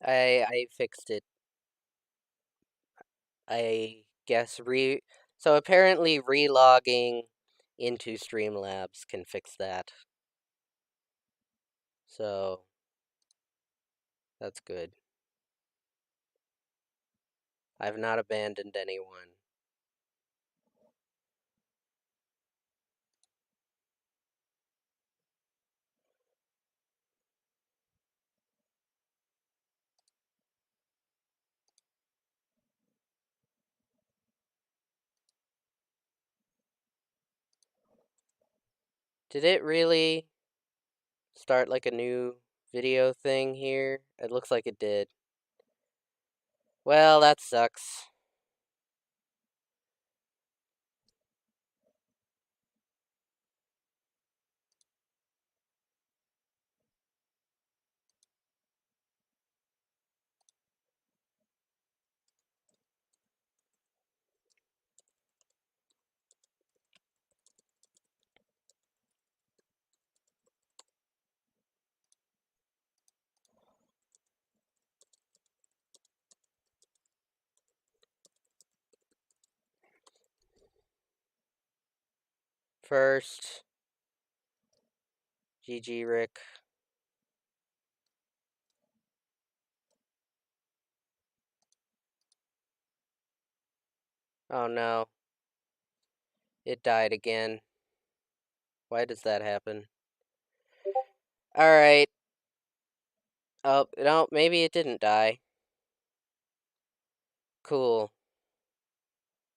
I fixed it. I guess so apparently relogging into Streamlabs can fix that. So that's good. I've not abandoned anyone. Did it really start like a new video thing here? It looks like it did. Well, that sucks. First, GG Rick. Oh no. It died again. Why does that happen? Alright. Oh, no, maybe it didn't die. Cool.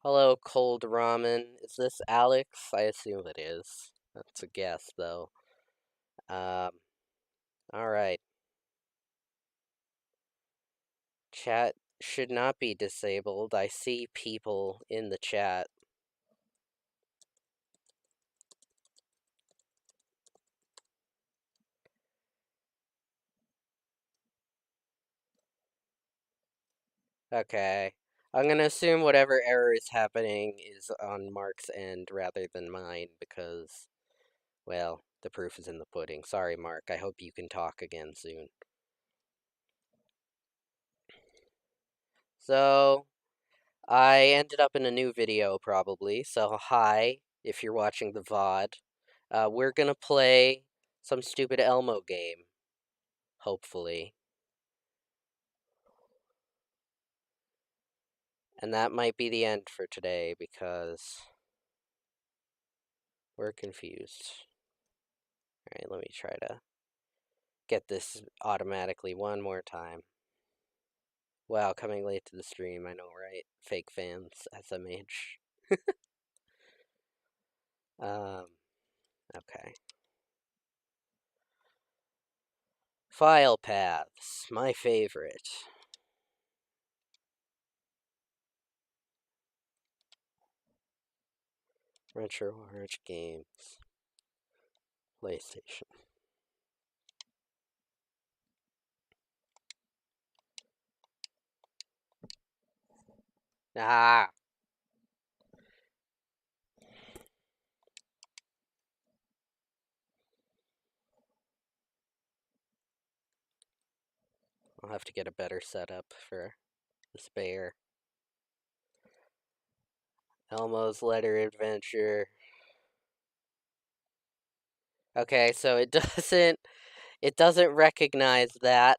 Hello, cold ramen. Is this Alex? I assume it is. That's a guess, though. Um, alright. Chat should not be disabled. I see people in the chat. Okay. I'm gonna assume whatever error is happening is on Mark's end rather than mine because, well, the proof is in the pudding. Sorry, Mark. I hope you can talk again soon. So, I ended up in a new video probably. So, hi, if you're watching the VOD. We're gonna play some stupid Elmo game, hopefully. And that might be the end for today because we're confused. Alright, let me try to get this automatically one more time. Wow, coming late to the stream, I know, right? Fake fans, SMH. Okay. File paths, my favorite. Retro Orange Games. PlayStation. Ah! I'll have to get a better setup for this bear. Elmo's Letter Adventure. Okay, so it doesn't recognize that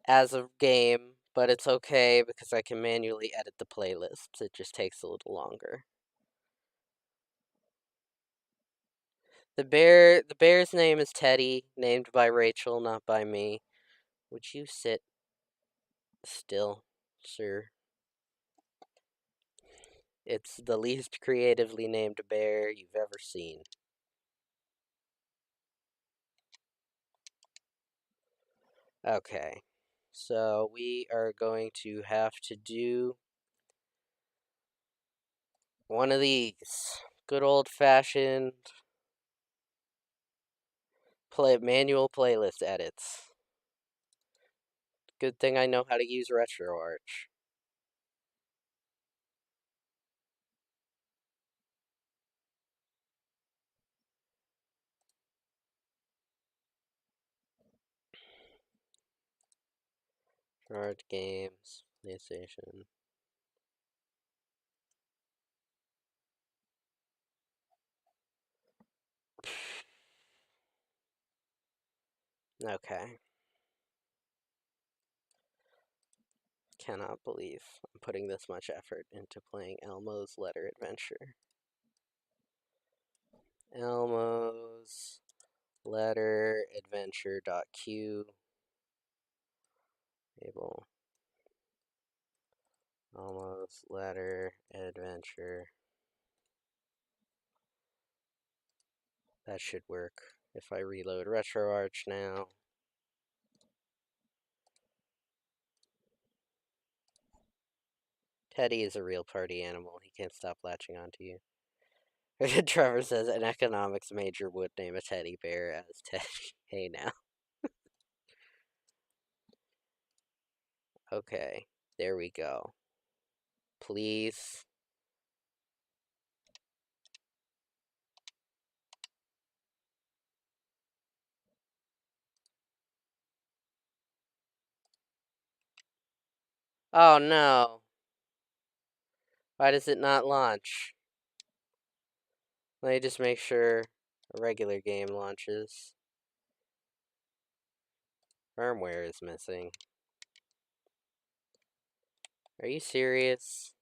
as a game, but it's okay because I can manually edit the playlists. It just takes a little longer. The bear's name is Teddy, named by Rachel, not by me. Would you sit still, sir? It's the least creatively named bear you've ever seen. Okay, so we are going to have to do one of these. Good old-fashioned manual playlist edits. Good thing I know how to use RetroArch. Card games, PlayStation. Okay. Cannot believe I'm putting this much effort into playing Elmo's Letter Adventure. Elmo's Letter Adventure.q. Able. Elmo's Letter Adventure. That should work if I reload RetroArch now. Teddy is a real party animal. He can't stop latching onto you. Trevor says an economics major would name a teddy bear as Teddy. Hey now. Okay, there we go. Please. Oh no. Why does it not launch? Let me just make sure a regular game launches. Firmware is missing. Are you serious?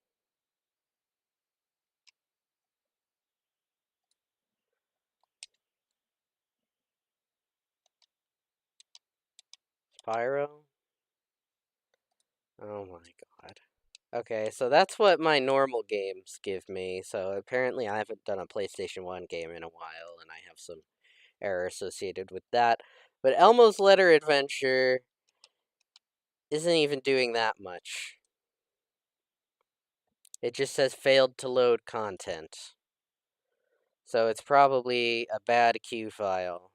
Spyro? Oh my god. Okay, so that's what my normal games give me. So apparently I haven't done a PlayStation 1 game in a while, and I have some error associated with that. But Elmo's Letter Adventure isn't even doing that much. It just says failed to load content. So it's probably a bad Q file,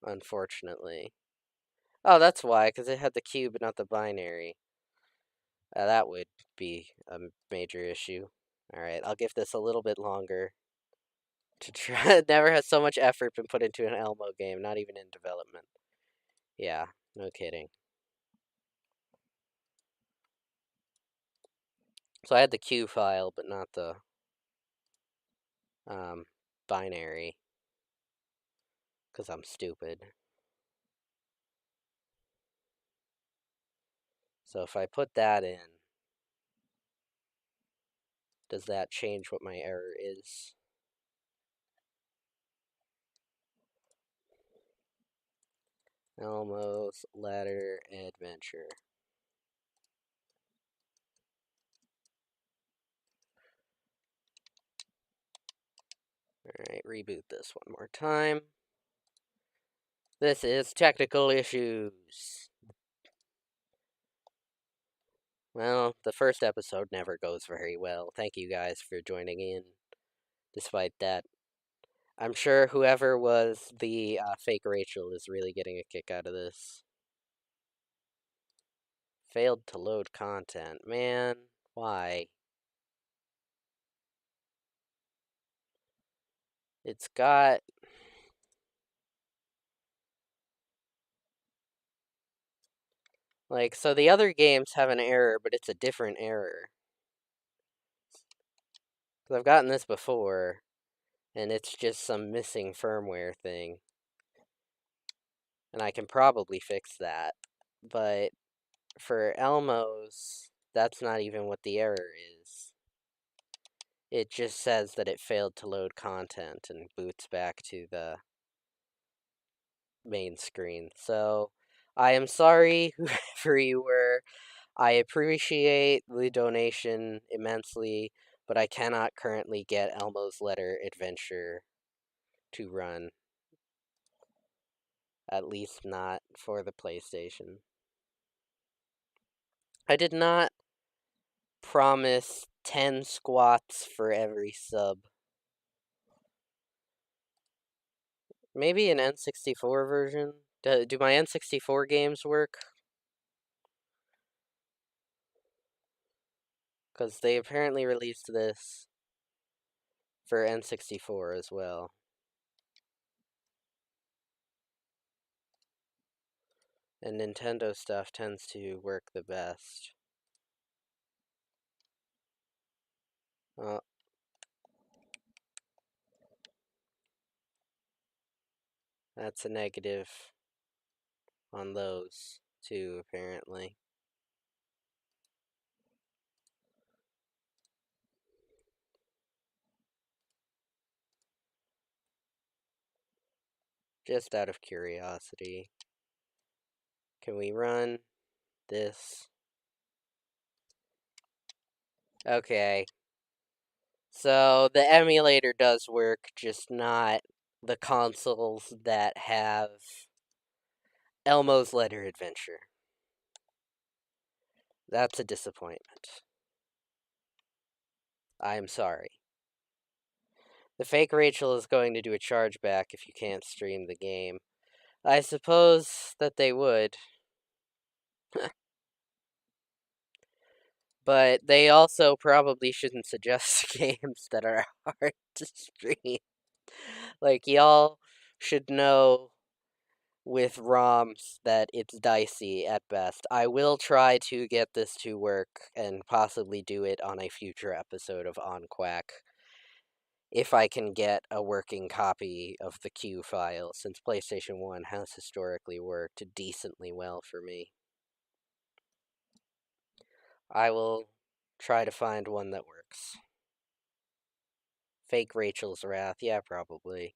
unfortunately. Oh, that's why, because it had the Q but not the binary. That would be a major issue. Alright, I'll give this a little bit longer to try. Never has so much effort been put into an Elmo game, not even in development. Yeah, no kidding. So I had the Q file, but not the binary, because I'm stupid. So if I put that in, does that change what my error is? Elmo's Letter Adventure. Alright, reboot this one more time. This is technical issues. Well, the first episode never goes very well. Thank you guys for joining in, despite that. I'm sure whoever was the fake Rachel is really getting a kick out of this. Failed to load content. Man, why? It's got... Like, so the other games have an error, but it's a different error. Because I've gotten this before, and it's just some missing firmware thing. And I can probably fix that. But for Elmo's, that's not even what the error is. It just says that it failed to load content and boots back to the main screen. So I am sorry, whoever you were. I appreciate the donation immensely, but I cannot currently get Elmo's Letter Adventure to run. At least not for the PlayStation. I did not promise 10 squats for every sub. Maybe an N64 version? Do my N64 games work? Because they apparently released this for N64 as well. And Nintendo stuff tends to work the best. That's a negative on those too, apparently. Just out of curiosity. Can we run this? Okay. So the emulator does work, just not the consoles that have Elmo's Letter Adventure. That's a disappointment. I'm sorry. The fake Rachel is going to do a chargeback if you can't stream the game. I suppose that they would. But they also probably shouldn't suggest games that are hard to stream. Like, y'all should know with ROMs that it's dicey at best. I will try to get this to work and possibly do it on a future episode of On Quack if I can get a working copy of the Q file, since PlayStation 1 has historically worked decently well for me. I will try to find one that works. Fake Rachel's Wrath, yeah, probably.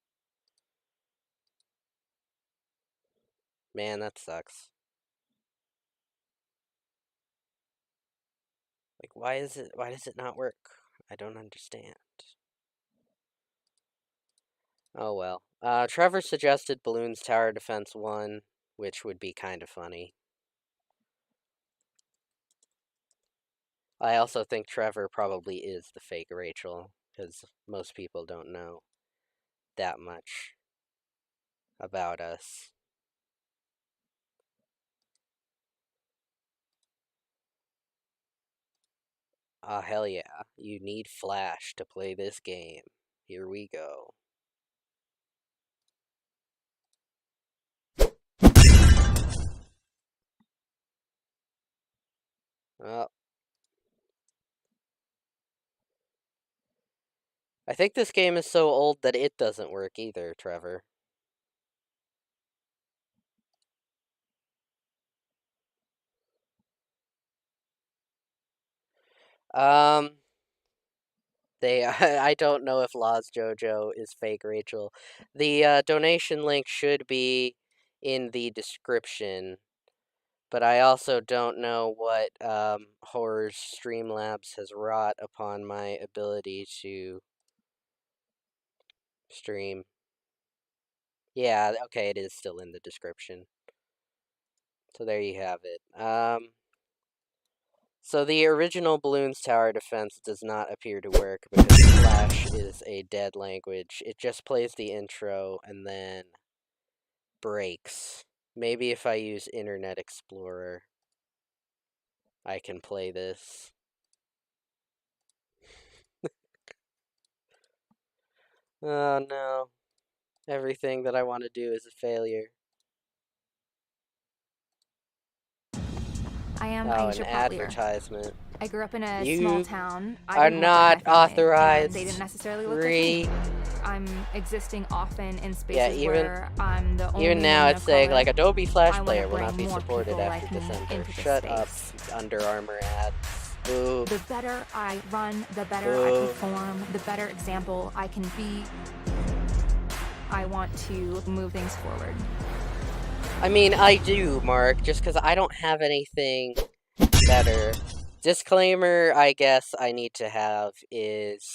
Man, that sucks. Like, why does it not work? I don't understand. Oh well. Trevor suggested Balloons Tower Defense 1, which would be kind of funny. I also think Trevor probably is the fake Rachel, because most people don't know that much about us. Ah, hell yeah. You need Flash to play this game. Here we go. Well, I think this game is so old that it doesn't work either, Trevor. Um, I don't know if Laws JoJo is fake Rachel. The donation link should be in the description, but I also don't know what Horror Streamlabs has wrought upon my ability to stream. Yeah, okay, it is still in the description. So there you have it. So the original Balloons Tower Defense does not appear to work because Flash is a dead language. It just plays the intro and then breaks. Maybe if I use Internet Explorer, I can play this. Oh no. Everything that I want to do is a failure. I am Oh, Aisha an Potlier. advertisement. I grew up in a You small town. I are didn't look like not my family, authorized. and they didn't necessarily look like me. I'm existing often in spaces where I'm the only even now woman it's of saying color. like Adobe Flash I Player wanna will not bring be more supported people after like me December. into this Shut up, space. Under Armour ads. Boo. The better I run, the better I perform, the better example I can be. I want to move things forward. I mean, I do, Mark, just because I don't have anything better. Disclaimer, I guess I need to have is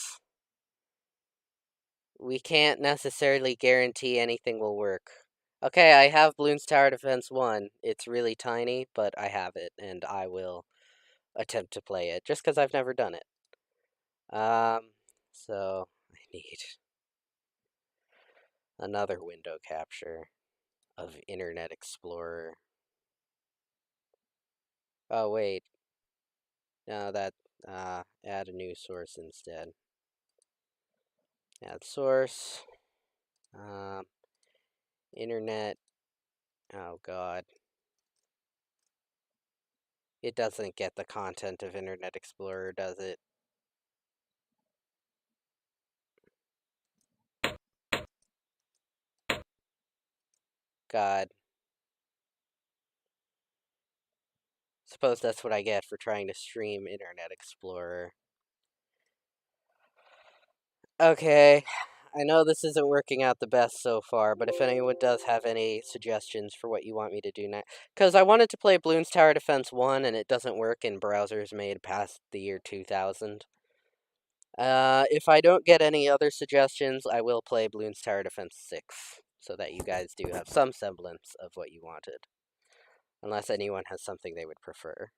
we can't necessarily guarantee anything will work. Okay, I have Bloons Tower Defense 1. It's really tiny, but I have it, and I will attempt to play it, just because I've never done it. So I need another window capture of Internet Explorer. Oh, wait. No, add a new source instead. Add source. Internet. Oh, God. It doesn't get the content of Internet Explorer, does it? God. Suppose that's what I get for trying to stream Internet Explorer. Okay. I know this isn't working out the best so far, but if anyone does have any suggestions for what you want me to do next. Because I wanted to play Bloons Tower Defense 1, and it doesn't work in browsers made past the year 2000. If I don't get any other suggestions, I will play Bloons Tower Defense 6, so that you guys do have some semblance of what you wanted. Unless anyone has something they would prefer.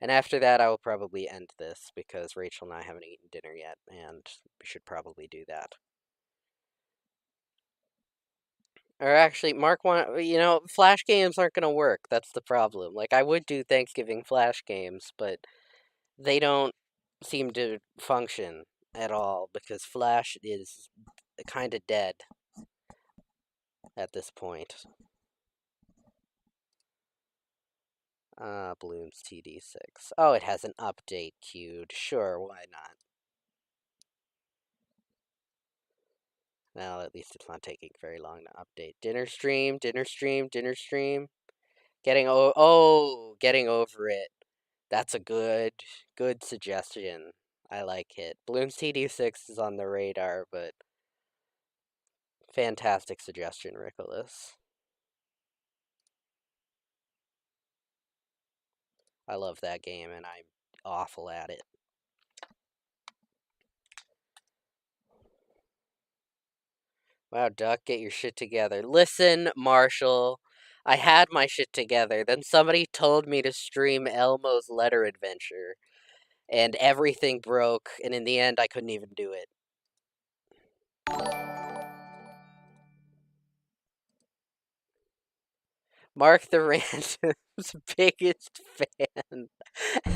And after that, I will probably end this, because Rachel and I haven't eaten dinner yet, and we should probably do that. Or actually, Mark Flash games aren't going to work. That's the problem. Like, I would do Thanksgiving Flash games, but they don't seem to function at all, because Flash is kind of dead at this point. Bloons TD6. Oh, it has an update queued. Sure, why not? Well, at least it's not taking very long to update. Dinner stream, dinner stream, dinner stream. Getting over it. That's a good suggestion. I like it. Bloons TD6 is on the radar, but fantastic suggestion, Nicholas. I love that game, and I'm awful at it. Wow, Duck, get your shit together. Listen, Marshall, I had my shit together. Then somebody told me to stream Elmo's Letter Adventure, and everything broke, and in the end, I couldn't even do it. Mark the Random's biggest fan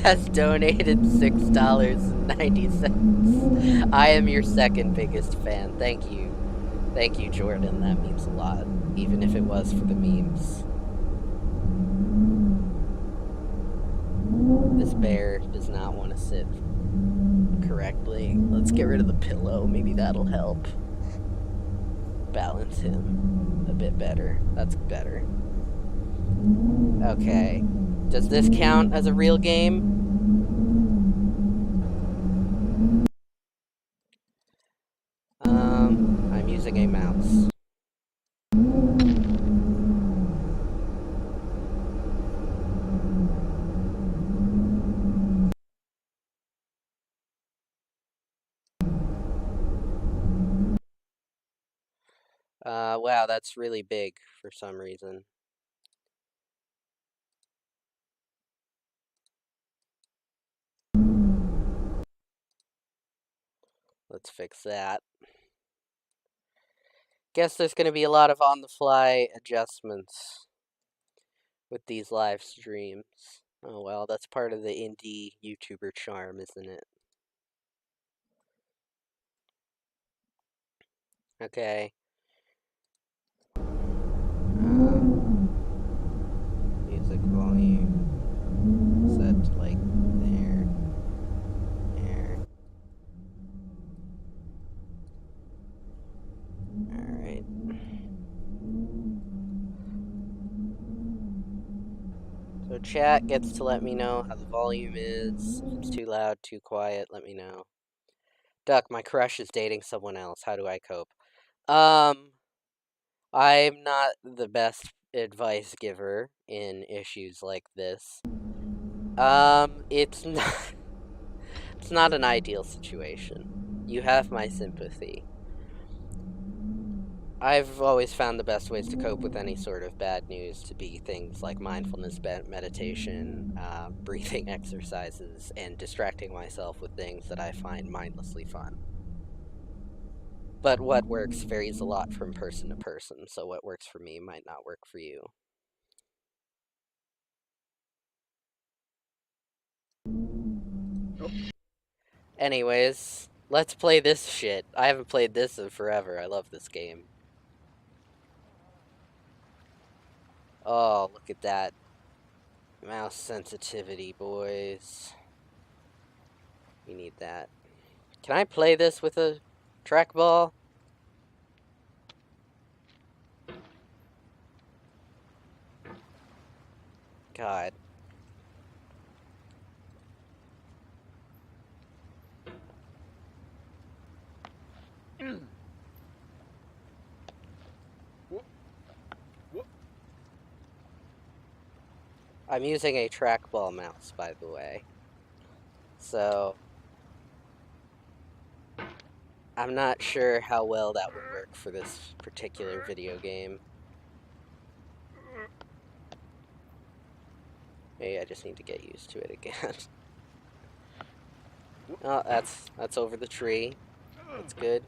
has donated $6.90. I am your second biggest fan. Thank you. Thank you, Jordan. That means a lot, even if it was for the memes. This bear does not want to sit correctly. Let's get rid of the pillow. Maybe that'll help balance him a bit better. That's better. Okay. Does this count as a real game? I'm using a mouse. Wow, that's really big for some reason. Let's fix that. Guess there's going to be a lot of on-the-fly adjustments with these live streams. Oh well, that's part of the indie YouTuber charm, isn't it? Okay. Music volume set to like there. There. Alright. So chat gets to let me know how the volume is. If it's too loud, too quiet, let me know. Duck, my crush is dating someone else. How do I cope? I'm not the best advice giver in issues like this. It's not it's not an ideal situation. You have my sympathy. I've always found the best ways to cope with any sort of bad news to be things like mindfulness meditation, breathing exercises, and distracting myself with things that I find mindlessly fun. But what works varies a lot from person to person, so what works for me might not work for you. Anyways, let's play this shit. I haven't played this in forever. I love this game. Oh, look at that. Mouse sensitivity, boys. We need that. Can I play this with a trackball? God. I'm using a trackball mouse, by the way. So, I'm not sure how well that will work for this particular video game. Maybe I just need to get used to it again. Oh, that's over the tree. That's good.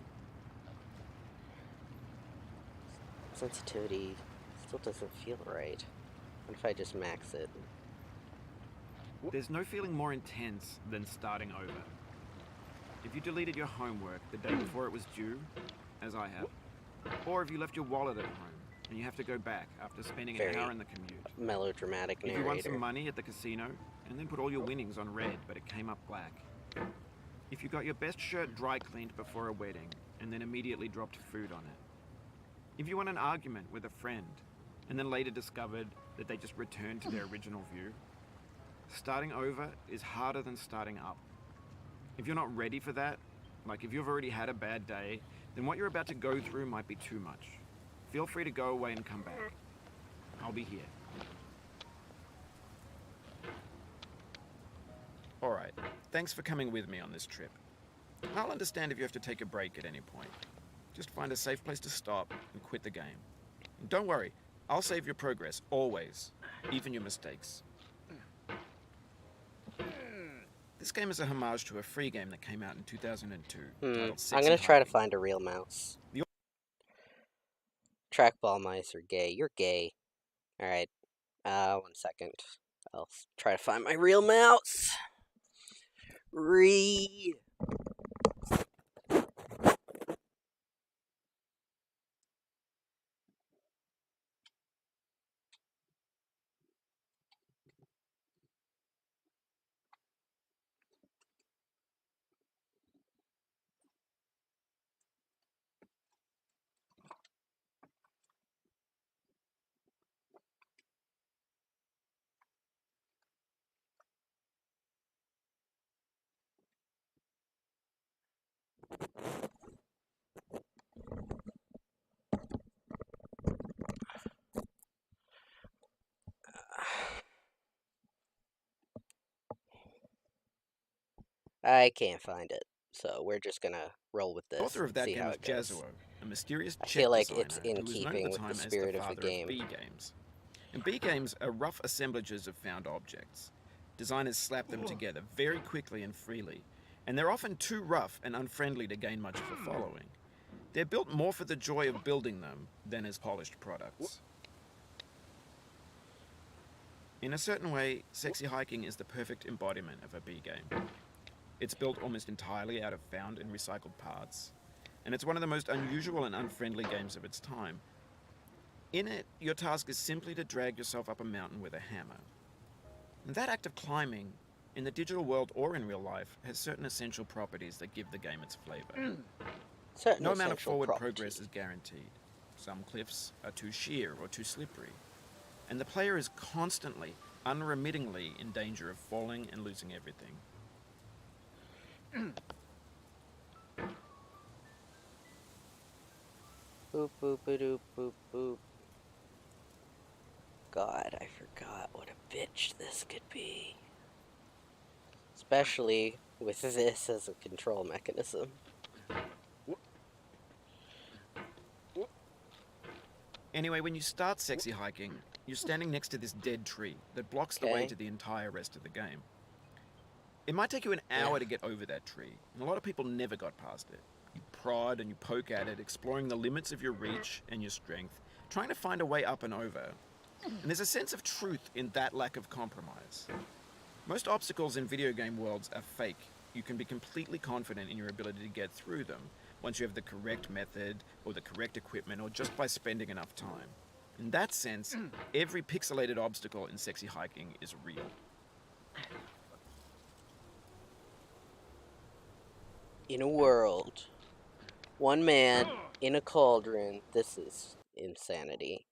Sensitivity still doesn't feel right. What if I just max it? There's no feeling more intense than starting over. If you deleted your homework the day before it was due, as I have, or if you left your wallet at home and you have to go back after spending an hour in the commute. Melodramatic narrator. If you won some money at the casino and then put all your winnings on red but it came up black. If you got your best shirt dry cleaned before a wedding and then immediately dropped food on it. If you won an argument with a friend and then later discovered that they just returned to their original view. Starting over is harder than starting up. If you're not ready for that, like if you've already had a bad day, then what you're about to go through might be too much. Feel free to go away and come back. I'll be here. Alright, thanks for coming with me on this trip. I'll understand if you have to take a break at any point. Just find a safe place to stop and quit the game. And don't worry, I'll save your progress, always, even your mistakes. This game is a homage to a free game that came out in 2002. I'm gonna try to find a real mouse. Trackball mice are gay. You're gay. Alright. 1 second. I'll try to find my real mouse. I can't find it, so we're just gonna roll with this. Author of that see game how is it goes. Jazuo, a mysterious I Czech feel like designer it's in who was known at keeping the with time the as the spirit of the father game. of B games. And B games are rough assemblages of found objects. Designers slap them together very quickly and freely, and they're often too rough and unfriendly to gain much of a following. They're built more for the joy of building them than as polished products. In a certain way, Sexy Hiking is the perfect embodiment of a B game. It's built almost entirely out of found and recycled parts, and it's one of the most unusual and unfriendly games of its time. In it, your task is simply to drag yourself up a mountain with a hammer. And that act of climbing, in the digital world or in real life, has certain essential properties that give the game its flavor. No amount of forward progress is guaranteed. Some cliffs are too sheer or too slippery, and the player is constantly, unremittingly in danger of falling and losing everything. Boop, boop, boop, boop, boop. God, I forgot what a bitch this could be. Especially with this as a control mechanism. Anyway, when you start Sexy Hiking, you're standing next to this dead tree that blocks the way to the entire rest of the game. It might take you an hour to get over that tree, and a lot of people never got past it. You prod and you poke at it, exploring the limits of your reach and your strength, trying to find a way up and over. And there's a sense of truth in that lack of compromise. Most obstacles in video game worlds are fake. You can be completely confident in your ability to get through them once you have the correct method or the correct equipment or just by spending enough time. In that sense, every pixelated obstacle in Sexy Hiking is real. In a world, one man in a cauldron. This is insanity.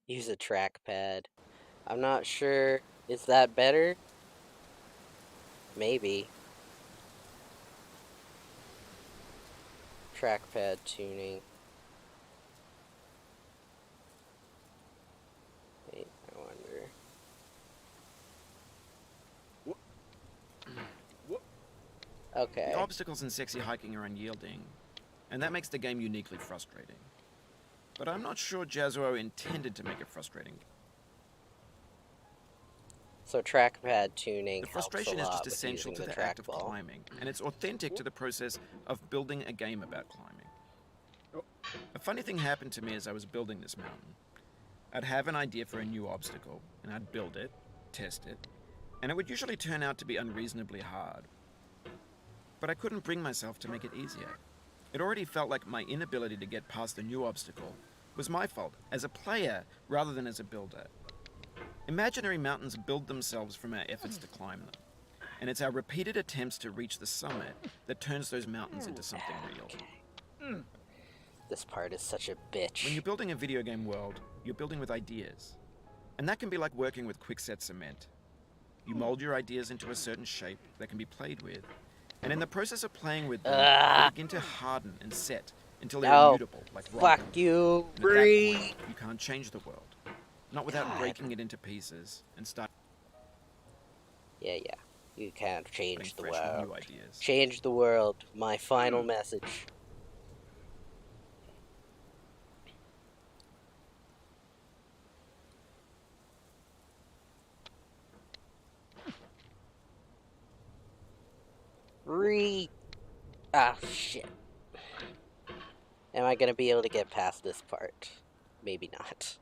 Use a trackpad. I'm not sure. Is that better? Maybe. Trackpad tuning. Wait, I wonder. Okay. The obstacles in Sexy Hiking are unyielding, and that makes the game uniquely frustrating. But I'm not sure Jazzuo intended to make it frustrating. So trackpad tuning The helps frustration a is lot just with essential using to the the act of trackball. climbing, and it's authentic to the process of building a game about climbing. A funny thing happened to me as I was building this mountain. I'd have an idea for a new obstacle, and I'd build it, test it, and it would usually turn out to be unreasonably hard. But I couldn't bring myself to make it easier. It already felt like my inability to get past the new obstacle was my fault, as a player rather than as a builder. Imaginary mountains build themselves from our efforts to climb them, and it's our repeated attempts to reach the summit that turns those mountains into something real. This part is such a bitch. When you're building a video game world, you're building with ideas. And that can be like working with quickset cement. You mold your ideas into a certain shape that can be played with, and in the process of playing with them, they begin to harden and set until they're immutable, like rock. Fuck you, And at that Bree. point, you can't change the world. Not without breaking it into pieces and start Yeah. You can't putting change the fresh new world. ideas. Change the world. My final message. Ah, shit. Am I gonna be able to get past this part? Maybe not.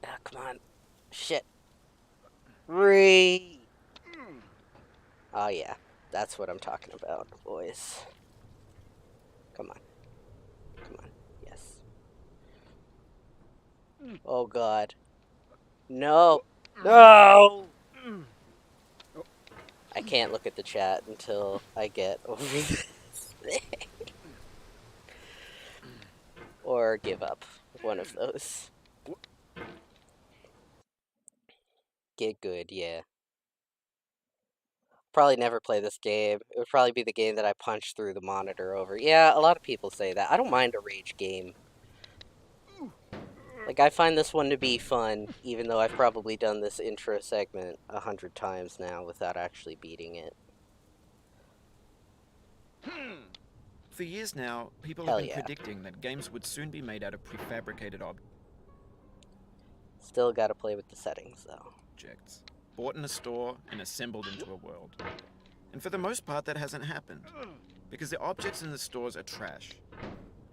Ah, come on. Shit. Oh yeah, that's what I'm talking about, boys. Come on. Yes. Oh god. No! I can't look at the chat until I get over this thing. Or give up. One of those. Get good, yeah. Probably never play this game. It would probably be the game that I punch through the monitor over. Yeah, a lot of people say that. I don't mind a rage game. Like, I find this one to be fun, even though I've probably done this intro segment 100 times now without actually beating it. For years now, people Hell have been yeah. predicting that games would soon be made out of prefabricated Still gotta play with the settings, though. objects, bought in a store and assembled into a world. And for the most part, that hasn't happened, because the objects in the stores are trash.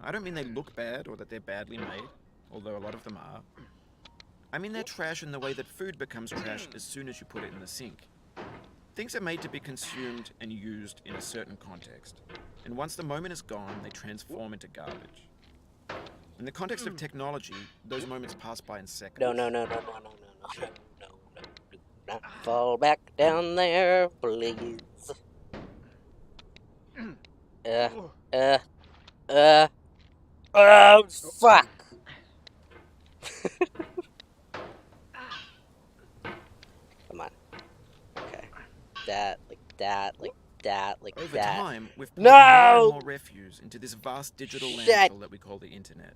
I don't mean they look bad or that they're badly made, although a lot of them are. I mean they're trash in the way that food becomes trash as soon as you put it in the sink. Things are made to be consumed and used in a certain context, and once the moment is gone, they transform into garbage. In the context of technology, those moments pass by in seconds. No. Not fall back down there, please. Oh, fuck! Come on. Okay. Like Over that. time, we've put No! more and more refuse into this vast digital Shit! landfill that we call the internet.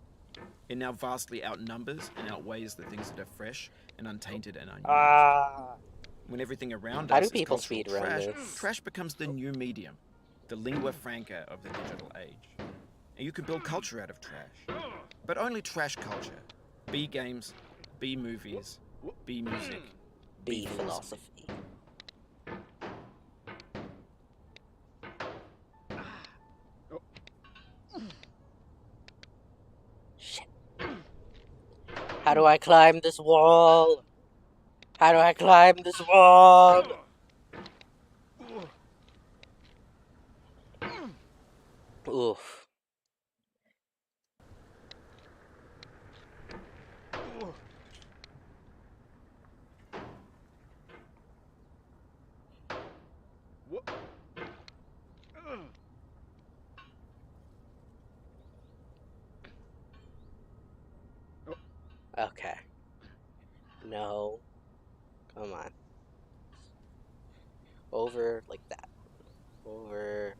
It now vastly outnumbers and outweighs the things that are fresh and untainted and unused. When everything around How us do is people cultural speedrun trash, this? trash becomes the new medium, the lingua franca of the digital age. And you can build culture out of trash. But only trash culture. B games, B movies, B music, B philosophy. How do I climb this wall? How do I climb this wall? Oof. Okay. No. Come on. Over like that. Over.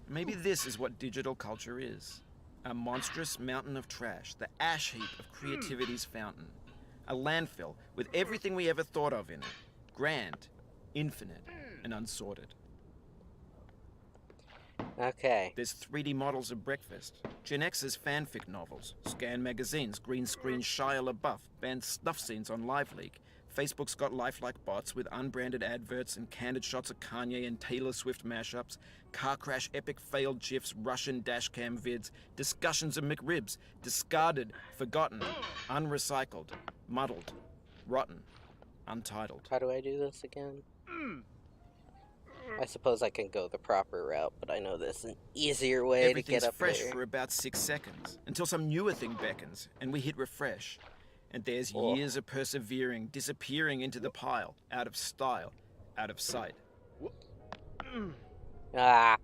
Maybe this is what digital culture is. A monstrous mountain of trash, the ash heap of creativity's fountain. A landfill with everything we ever thought of in it. Grand, infinite, and unsorted. Okay. There's 3D models of breakfast, Gen X's fanfic novels, scan magazines, green screen Shia LaBeouf, banned snuff scenes on LiveLeak. Facebook's got lifelike bots with unbranded adverts and candid shots of Kanye and Taylor Swift mashups, car crash epic failed GIFs, Russian dashcam vids, discussions of McRibs, discarded, forgotten, unrecycled, muddled, rotten, untitled. How do I do this again? I suppose I can go the proper route, but I know there's an easier way to get Everything's up fresh there. for about 6 seconds, until some newer thing beckons, and we hit refresh. And there's Oh. years of persevering, disappearing into the pile, out of style, out of sight. Ah.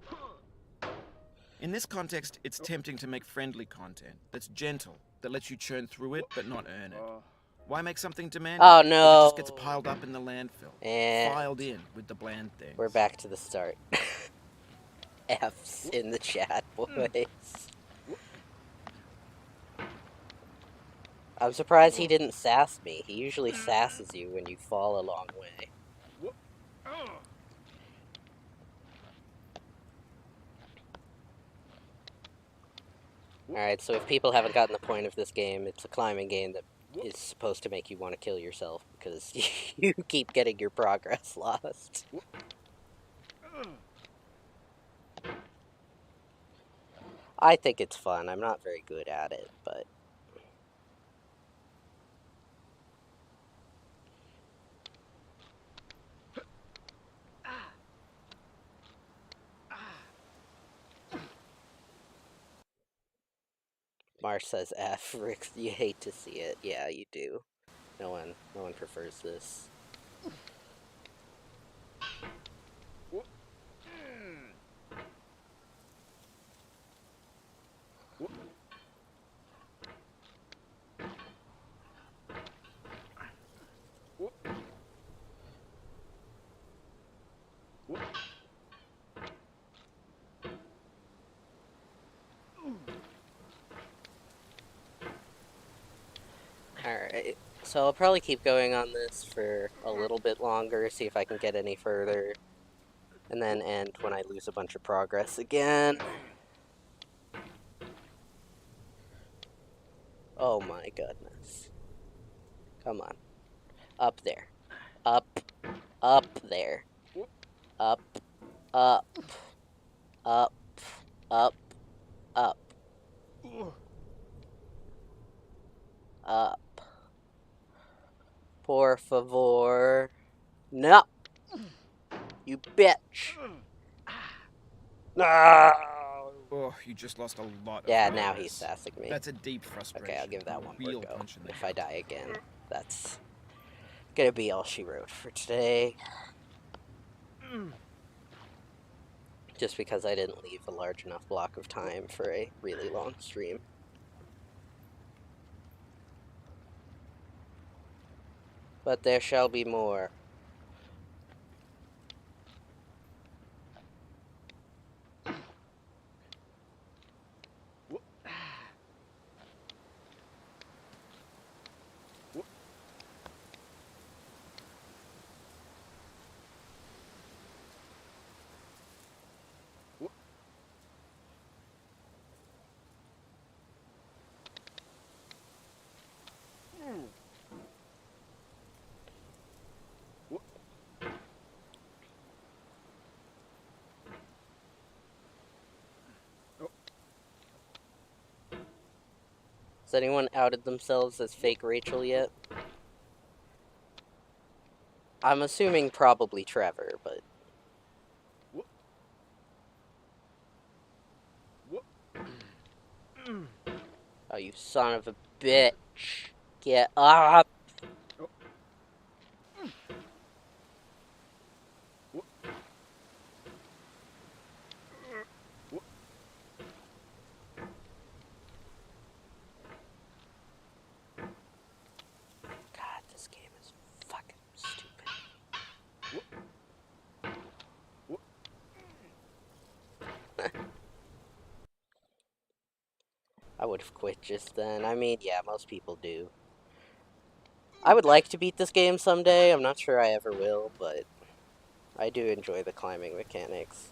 In this context, it's tempting to make friendly content that's gentle, that lets you churn through it but not earn it. Why make something demanding? Oh If no. it just gets piled up in the landfill, And filed in with the bland things. we're back to the start. F's in the chat, boys. I'm surprised he didn't sass me. He usually sasses you when you fall a long way. Alright, so if people haven't gotten the point of this game, it's a climbing game that is supposed to make you want to kill yourself because you keep getting your progress lost. I think it's fun. I'm not very good at it, but... Marsh says F. Rick, you hate to see it. Yeah, you do. No one prefers this. Alright, so I'll probably keep going on this for a little bit longer, see if I can get any further, and then end when I lose a bunch of progress again. Oh my goodness. Come on. Up there. Up. Up there. Up. Up. Up. Up. Up. Up. Por favor. No! You bitch! No! Oh, you just lost a lot of Yeah, progress. now he's sassing me. That's a deep frustration. Okay, I'll give that one more Real go. punch in the If head. I die again, that's gonna be all she wrote for today. Just because I didn't leave a large enough block of time for a really long stream. But there shall be more. Has anyone outed themselves as fake Rachel yet? I'm assuming probably Trevor, but... Oh, you son of a bitch. Get up! God, this game is fucking stupid. I would have quit just then. I mean, yeah, most people do. I would like to beat this game someday. I'm not sure I ever will, but I do enjoy the climbing mechanics.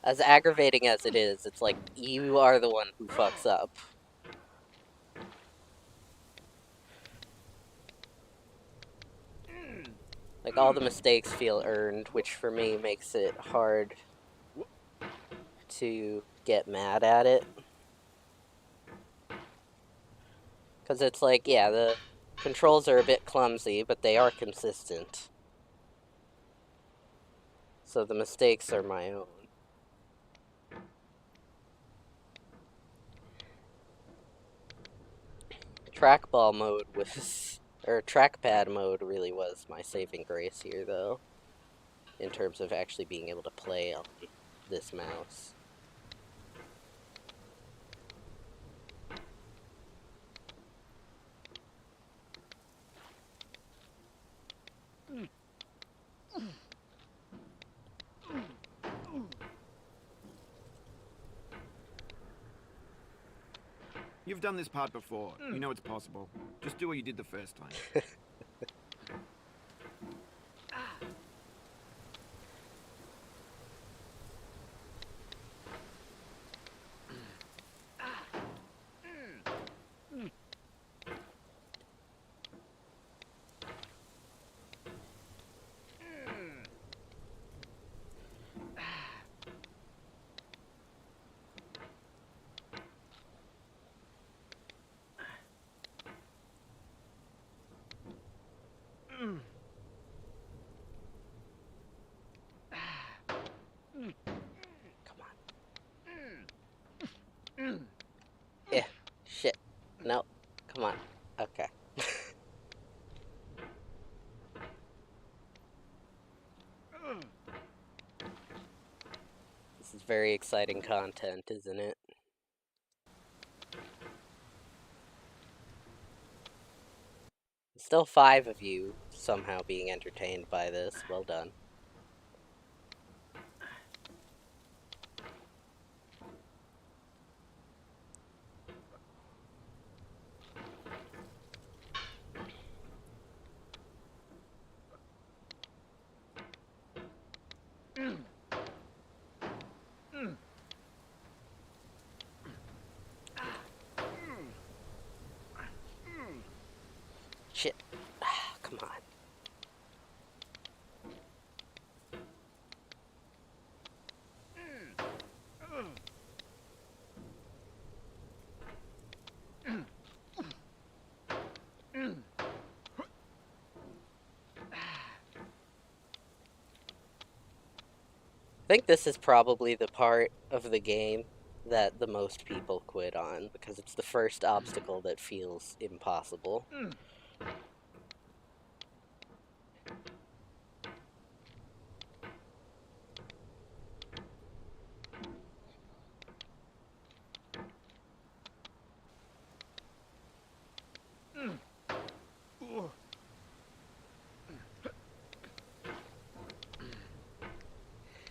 As aggravating as it is, it's like, you are the one who fucks up. Like, all the mistakes feel earned, which for me makes it hard to get mad at it. Because it's like, yeah, the controls are a bit clumsy, but they are consistent. So the mistakes are my own. Trackball mode was, or trackpad mode really was my saving grace here, though, in terms of actually being able to play on this mouse. You've done this part before. You know it's possible. Just do what you did the first time. Come on. Yeah. Shit. No. Come on. Okay. This is very exciting content, isn't it? Still 5 of you somehow being entertained by this. Well done. Shit. Come on. I think this is probably the part of the game that the most people quit on, because it's the first obstacle that feels impossible.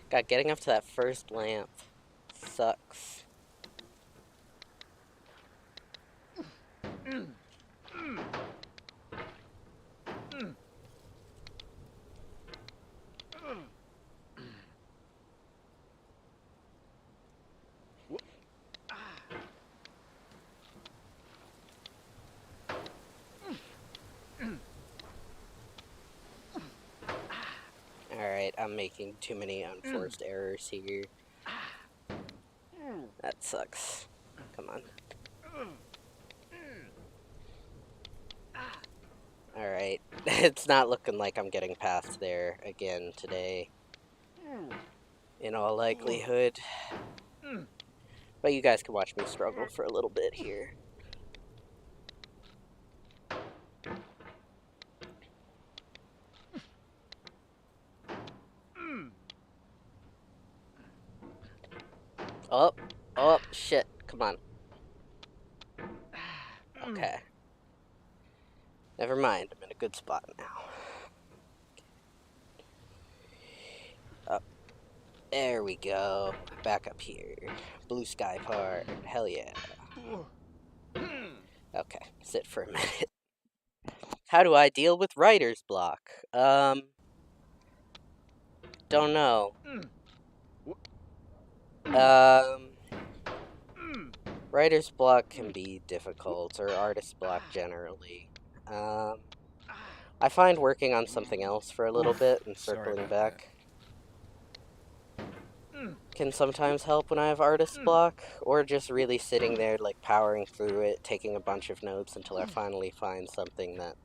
God, getting up to that first lamp sucks. Alright, I'm making too many unforced errors here. That sucks. Come on. Alright. It's not looking like I'm getting past there again today. In all likelihood. But you guys can watch me struggle for a little bit here. Oh, oh, shit. Come on. Okay. Never mind. I'm in a good spot now. Up. There we go. Back up here. Blue sky part. Hell yeah. Okay. Sit for a minute. How do I deal with writer's block? Don't know. Writer's block can be difficult, or artist block generally. I find working on something else for a little bit and circling back can sometimes help when I have artist block, or just really sitting there, like, powering through it, taking a bunch of notes until I finally find something that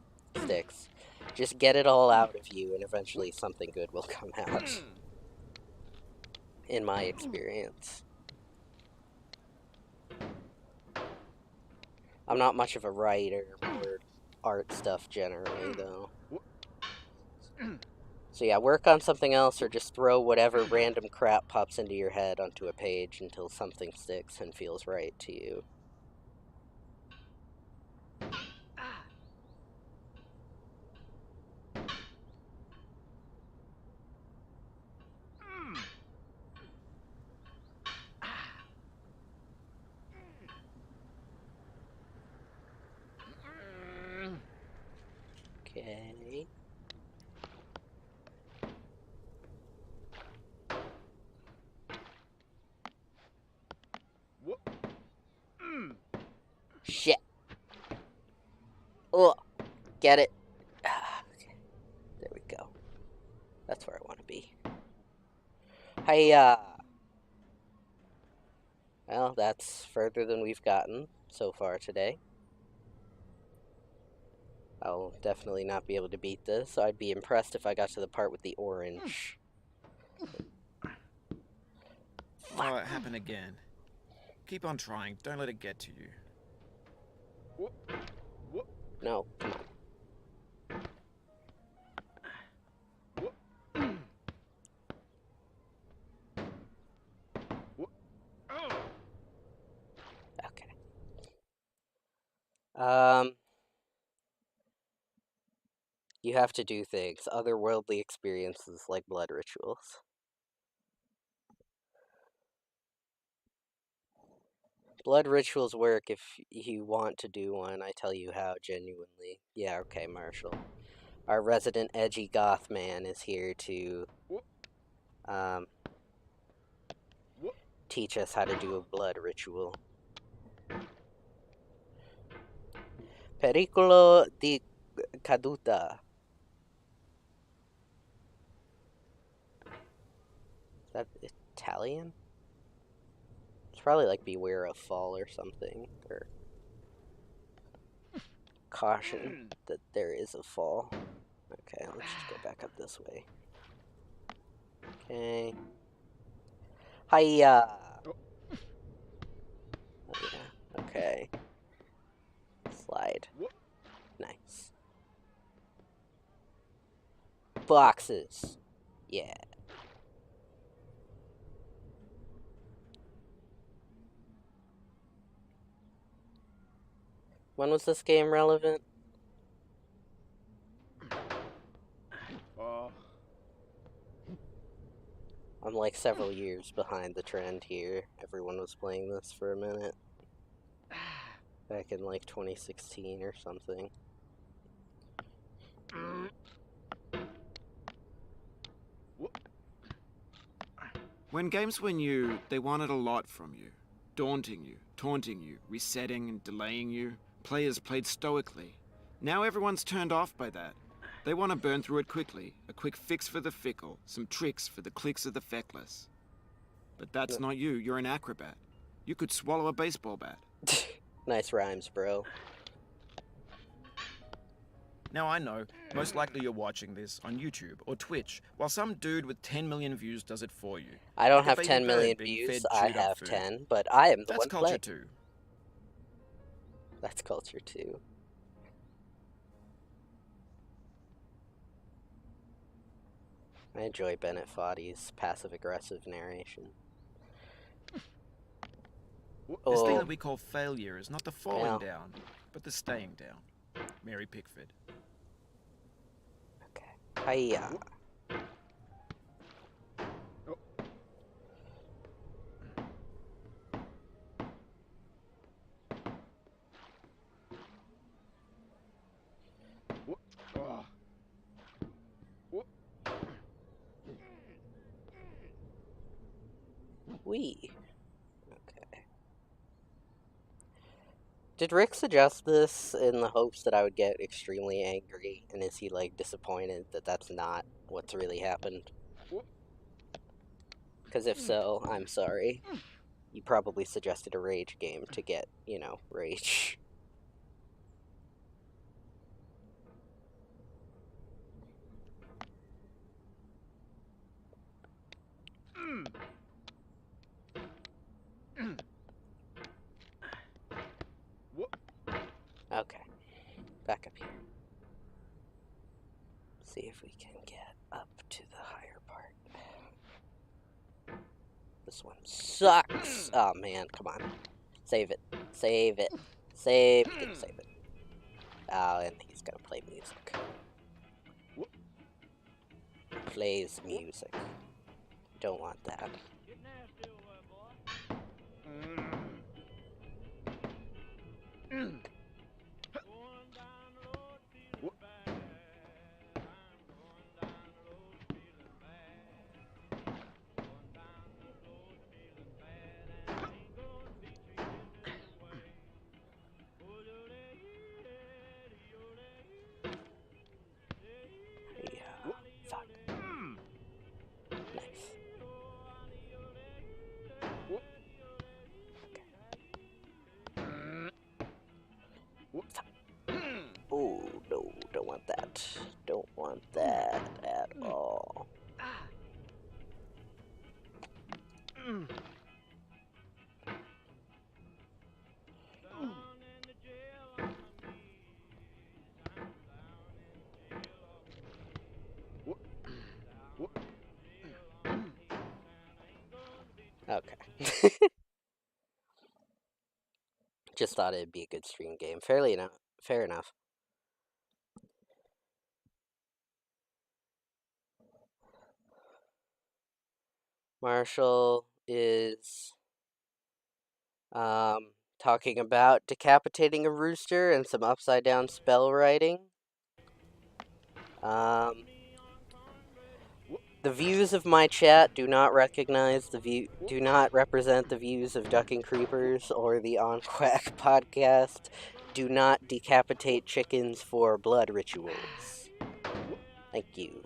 sticks. Just get it all out of you, and eventually something good will come out, in my experience. I'm not much of a writer or art stuff generally, though. So yeah, work on something else or just throw whatever random crap pops into your head onto a page until something sticks and feels right to you. Okay. Shit. Oh, get it. Okay. There we go. That's where I want to be. Hiya. Well, that's further than we've gotten so far today. I'll definitely not be able to beat this, so I'd be impressed if I got to the part with the orange. Oh, it happened again. Keep on trying. Don't let it get to you. No, come on. Okay. You have to do things, otherworldly experiences like blood rituals. Blood rituals work if you want to do one. I tell you how, genuinely. Yeah, okay, Marshall. Our resident edgy goth man is here to teach us how to do a blood ritual. Pericolo di caduta. Is that Italian? It's probably like beware of fall or something, or caution that there is a fall. Okay, let's just go back up this way. Okay. Hiya! Oh yeah, okay. Slide. Nice. Boxes. Yeah. When was this game relevant? I'm like several years behind the trend here. Everyone was playing this for a minute. Back in like 2016 or something. When games were new, they wanted a lot from you. Daunting you, taunting you, resetting and delaying you. Players played stoically. Now everyone's turned off by that. They want to burn through it quickly. A quick fix for the fickle. Some tricks for the clicks of the feckless. But that's not you. You're an acrobat. You could swallow a baseball bat. Nice rhymes, bro. Now I know, most likely you're watching this on YouTube or Twitch, while some dude with 10 million views does it for you. I don't Like a have baby 10 bird million being views. fed I chewed up have food. 10, but I am the That's one culture playing. too. That's culture too. I enjoy Bennett Foddy's passive-aggressive narration. This thing that we call failure is not the falling Yeah. down, but the staying down. Mary Pickford. Okay. Hiya. Wee. Okay. Did Rick suggest this in the hopes that I would get extremely angry? And is he, like, disappointed that that's not what's really happened? Because if so, I'm sorry. You probably suggested a rage game to get, you know, rage. Okay. Back up here. See if we can get up to the higher part. This one sucks! Oh man, come on. Save it. Save it. Save it. Save it. Oh, and he's gonna play music. Plays music. Don't want that. Yeah. Fuck. Nice. Oh, no, don't want that. Don't want that at all. Okay. Just thought it'd be a good stream game. Fair enough. Marshall is talking about decapitating a rooster and some upside down spell writing. The views of my chat do not represent the views of Ducking Creepers or the On Quack podcast. Do not decapitate chickens for blood rituals. Thank you.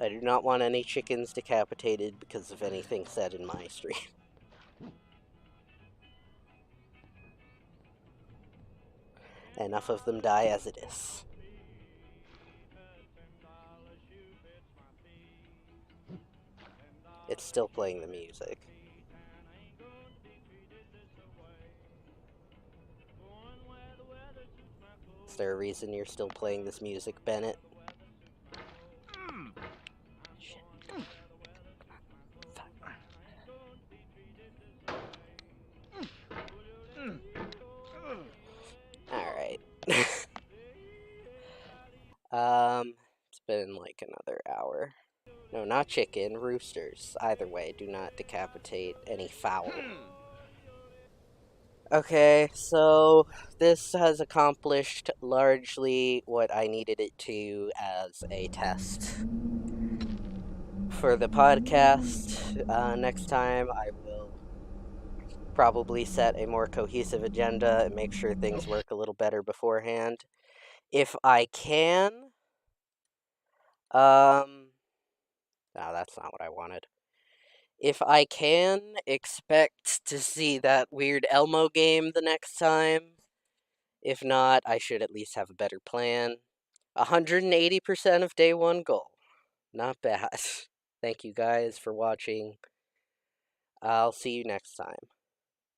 I do not want any chickens decapitated because of anything said in my stream. Enough of them die as it is. It's still playing the music. Is there a reason you're still playing this music, Bennett? Shit. Alright. It's been like another hour. No, not chicken, roosters. Either way, do not decapitate any fowl. Okay, so this has accomplished largely what I needed it to as a test for the podcast. Next time, I will probably set a more cohesive agenda and make sure things work a little better beforehand. If I can, no, that's not what I wanted. If I can, expect to see that weird Elmo game the next time. If not, I should at least have a better plan. 180% of day one goal. Not bad. Thank you guys for watching. I'll see you next time.